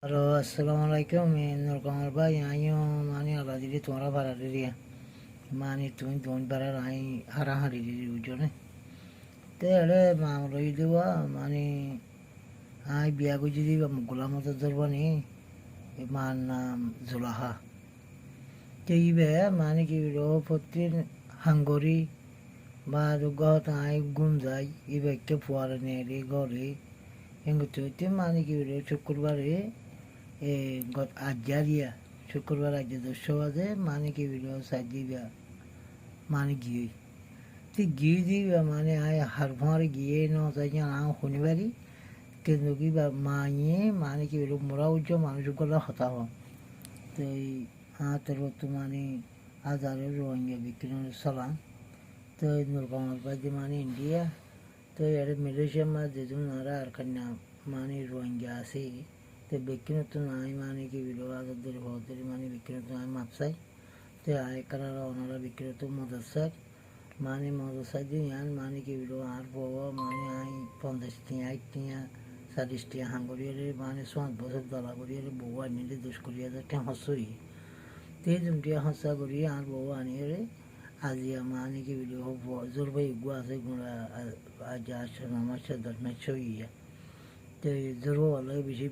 Halo, assalamualaikum. Nur kamal ba ayo mani ala diri tumara bara diri ya. Mani tuin bara ai hara hari diri ujone. Te ale mamro idiwa mani ai biya gujidi ba mugula mata darbani man zulaha. Te ibe mani ki ro potin hangori ba rugot ai gunjai ibe ke fuara ne ri gori. Engutu te mani ki ro chukurbare গত Azaria শুক্রবার আজ 10 বাজে মানে কি video সাজিবা মানে গিয়ে তুই গিয়ে দিবা মানে আয় হার ভাঁড়ে গিয়ে ন তাই না শনিবারই কিন্তু কি বা মাইয়ে মানে কি ভিডিও মোরা উজ্জ মানুষগুলো হতা হন তো এই হাতের তো মানে আজারের রোহিঙ্গা বিক্রি সালাম তো এই নুরকামাল বাজে মানে ইন্ডিয়া তো এর মালয়েশিয়া মা যেজন আর কান্না মানে রোহিঙ্গা আছে te bekkinotun ay mani ki bilo azadır hodiri mani bekkinotun ay mapsay te ay karara onara bekkinotun modasar mani modasar din yan mani ki bilo ar boba mani ay 50 tiya 8 tiya 40 tiya hangoriyere mani 5 বছর দলা করিয়ে বউ আনিলে 10,000 টাকা হসই te জুমটিয়া হসা করিয়ে আর বউ আনিয়ে আজিয়া mani ki bilo জোরবাই গুয়া আছে গুড়া আজ আসে আমার সাথে দশ মাস হইয়া te জোরবা লাগে বেশি